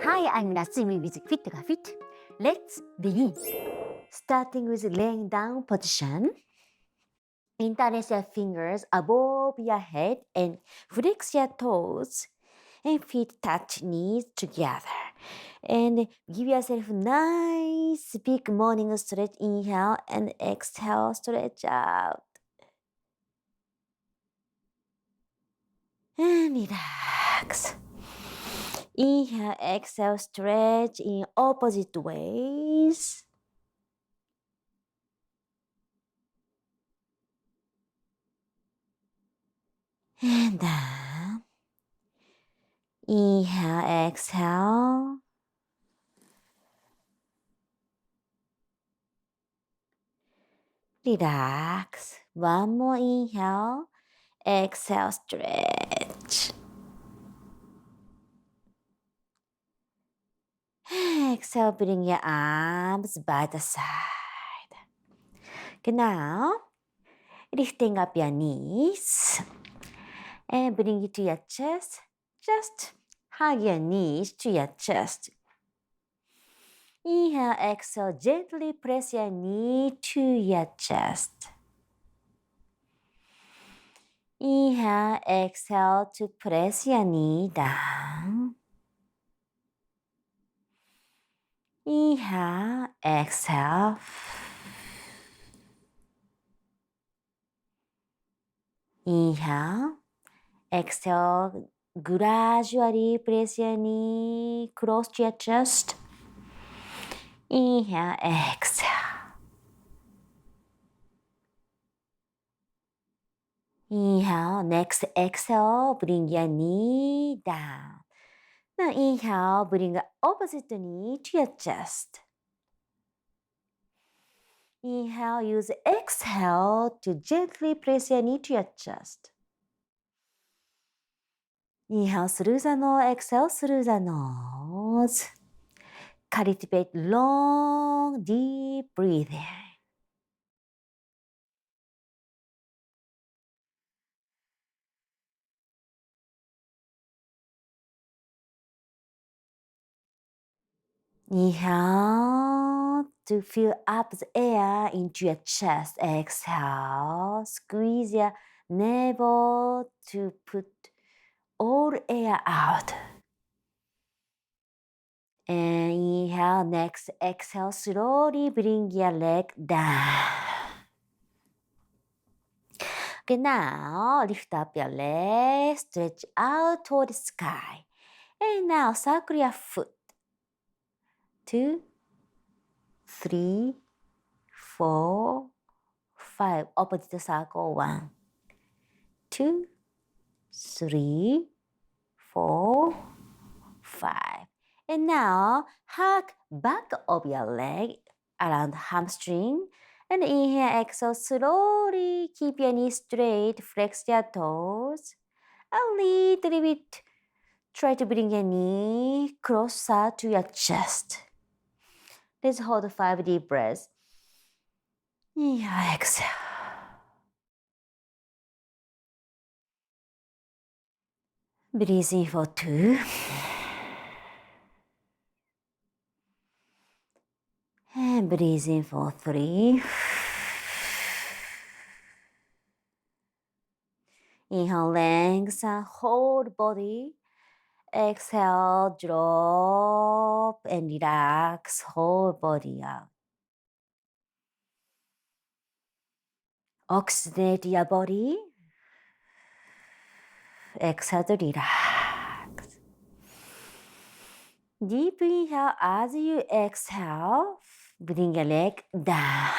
Hi, I'm Natsumi with fitYOGAfit. Let's begin. Starting with laying down position. Interlace your fingers above your head and flex your toes and feet touch knees together. And give yourself nice big morning stretch. Inhale and exhale, stretch out. And relax. Inhale, exhale, stretch in opposite ways. And down. Inhale, exhale. Relax. One more inhale. Exhale, stretch. Exhale, bring your arms by the side. Okay, now, lifting up your knees and bring it to your chest. Just hug your knees to your chest. Inhale, exhale, gently press your knee to your chest. Inhale, exhale to press your knee down. Inhale, exhale. Inhale, exhale, gradually press your knee close to your chest. Inhale, exhale. Inhale, next exhale, bring your knee down. Now inhale, bring the opposite knee to your chest. Inhale, use exhale to gently press your knee to your chest. Inhale through the nose, exhale through the nose. Cultivate long, deep breathing. Inhale to fill up the air into your chest. Exhale, squeeze your navel to put all air out. And inhale, next exhale, slowly bring your leg down. Okay, now lift up your leg, stretch out toward the sky. And now circle your foot. 2, 3, 4, 5. Opposite circle. 1, 2, 3, 4, 5. And now hug back of your leg around the hamstring. And inhale, exhale, slowly keep your knees straight, flex your toes. A little bit, try to bring your knee closer to your chest. Let's hold 5 deep breaths. Inhale, exhale. Breathe in for 2. And breathe in for 3. Inhale, lengthen, hold body. Exhale, drop and relax, whole body out. Oxygenate your body. Exhale to relax. Deep inhale as you exhale. Bring your leg down.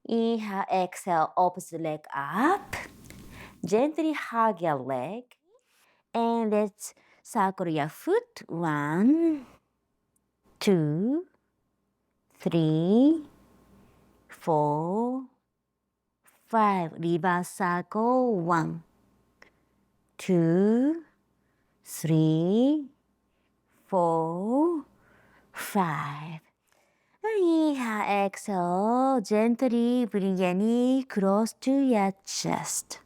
Inhale, exhale, opposite leg up. Gently hug your leg. And let's circle your foot. 1, 2, 3, 4, 5. Reverse circle. 1, 2, 3, 4, 5. Inhale, exhale. Gently bring your knee close to your chest.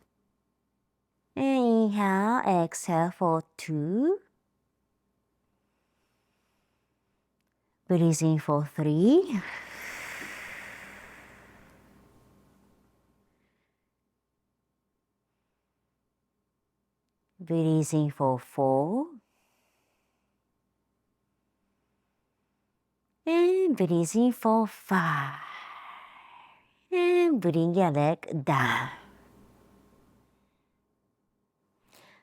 Inhale, exhale for 2. Breathe in for 3. Breathe in for 4. And breathe in for 5. And bring your leg down.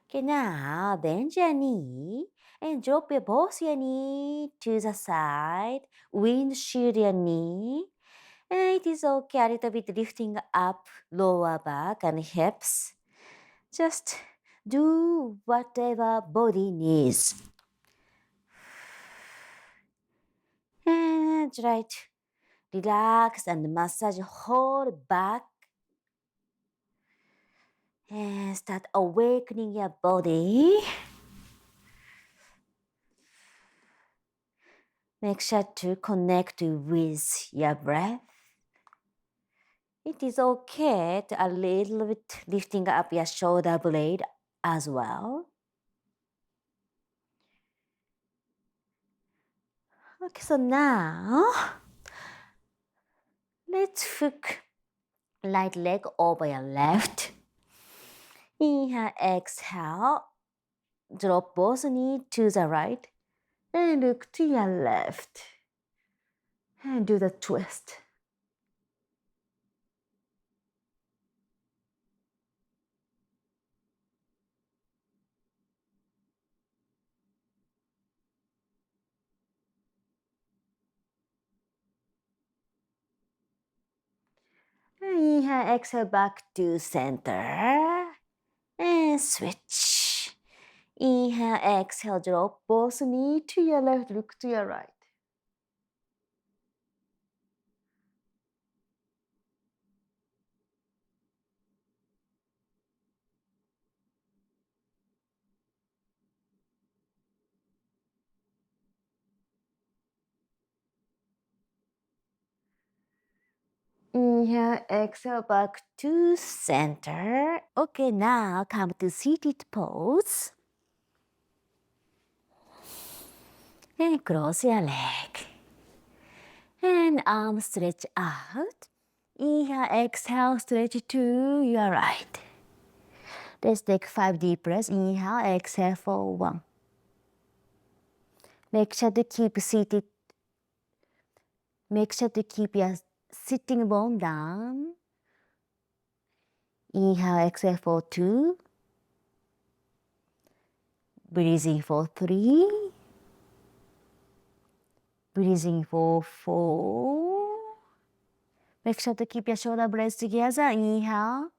Okay, now bend your knee and drop both your knee to the side. Windshield your knee. And it is okay, a little bit lifting up lower back and hips. Just do whatever body needs. And try to relax and massage whole back. And start awakening your body. Make sure to connect with your breath. It is okay to a little bit lifting up your shoulder blade as well. Okay, so now let's hook right leg over your left. Inhale, exhale. Drop both knees to the right and look to your left. And do the twist. Inhale, exhale back to center. And switch. Inhale, exhale, drop both knees to your left, look to your right. Inhale, exhale back to center. Okay, now come to seated pose. And cross your leg. And arms stretch out. Inhale, exhale, stretch to your right. Let's take 5 deep breaths. Inhale, exhale for 1. Make sure to keep seated. Make sure to keep your sitting bone down. Inhale, exhale for 2. Breathing for 3. Breathing for 4. Make sure to keep your shoulder blades together. Inhale.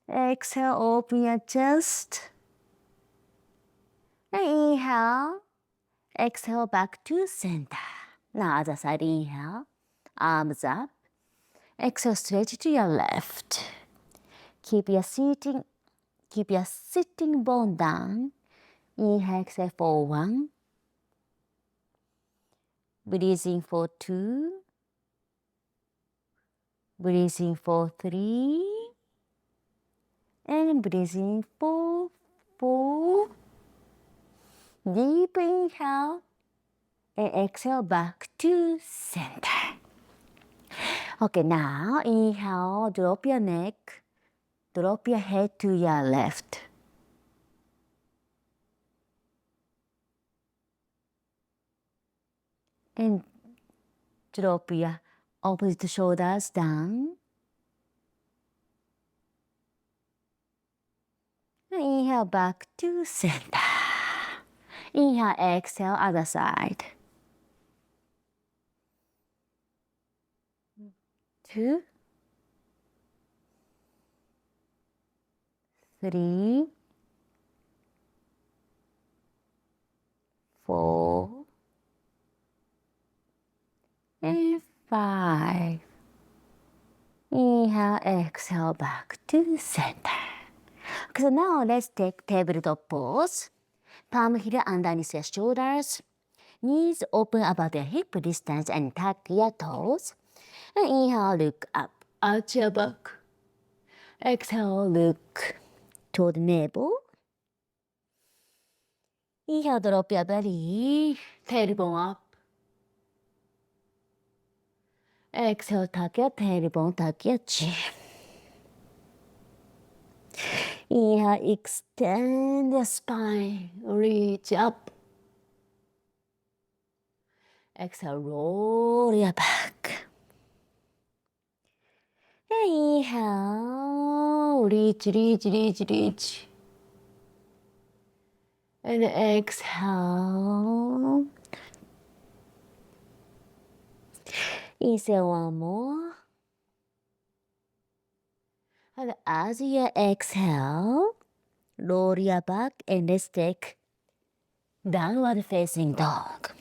Exhale, open your chest. And inhale. Exhale back to center. Now other side, inhale. Arms up. Exhale, stretch to your left. Keep your sitting bone down. Inhale, exhale for 1. Breathing for 2. Breathing for 3. And breathing for 4. Deep inhale. And exhale back to center. Okay, now inhale, drop your neck. Drop your head to your left. And drop your opposite shoulders down. And inhale back to center. Inhale, exhale, other side. 2, 3, 4, and 5. Inhale, exhale, back to center. Okay, so now let's take tabletop pose. Palm here underneath your shoulders. Knees open about your hip distance and tuck your toes. And inhale, look up, arch your back. Exhale, look toward navel. Inhale, drop your belly, tailbone up. Exhale, tuck your tailbone, tuck your chin. Inhale, extend your spine, reach up. Exhale, roll your back. Inhale, reach, reach, reach, reach. And exhale. Inhale one more. And as you exhale, roll your back and let's take downward facing dog.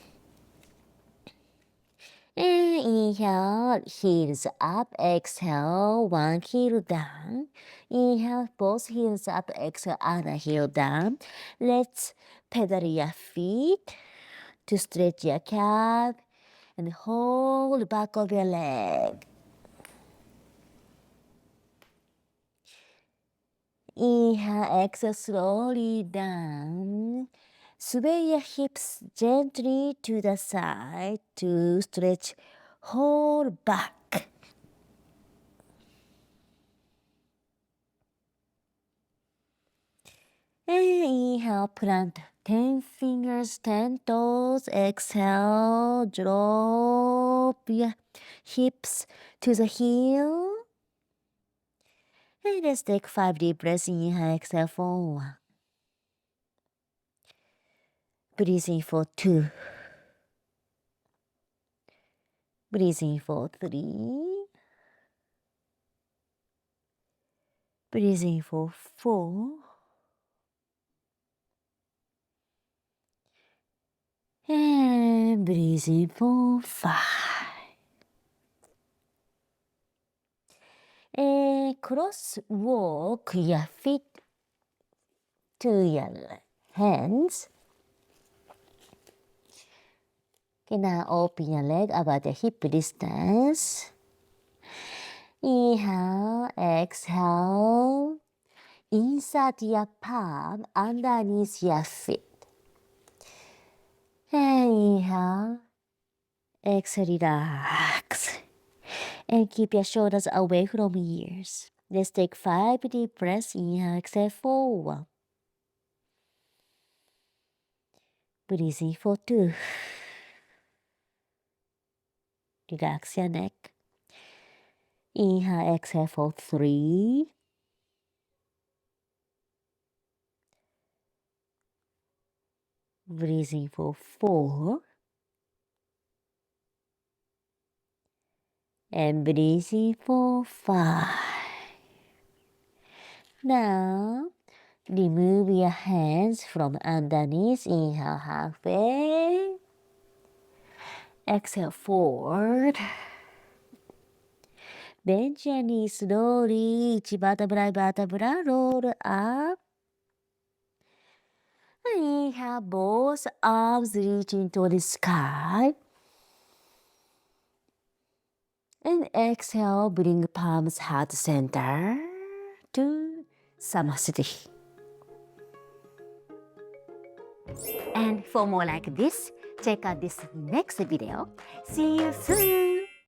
And inhale, heels up, exhale, one heel down. Inhale, both heels up, exhale, other heel down. Let's pedal your feet to stretch your calf and hold back of your leg. Inhale, exhale slowly down. Sway your hips gently to the side to stretch, hold back. And inhale, plant 10 fingers, 10 toes. Exhale, drop your hips to the heel. And let's take 5 deep breaths. Inhale, exhale for 1. Breathe in for 2. Breathe in for 3. Breathe in for 4. And breathe in for 5. And cross walk your feet to your hands. Okay, now open your leg about the hip distance. Inhale, exhale. Insert your palm underneath your feet. And inhale, exhale, relax. And keep your shoulders away from ears. Let's take 5 deep breaths. Inhale, exhale for 1. Breathe in for 2. Relax your neck. Inhale, exhale for 3. Breathe in for 4. And breathe in for 5. Now, remove your hands from underneath. Inhale halfway. Exhale forward. Bend your knees slowly. Each vertebra roll up. Inhale, both arms reaching toward the sky. And exhale, bring palms heart center to Samasthiti. And for more like this, check out this next video. See you soon!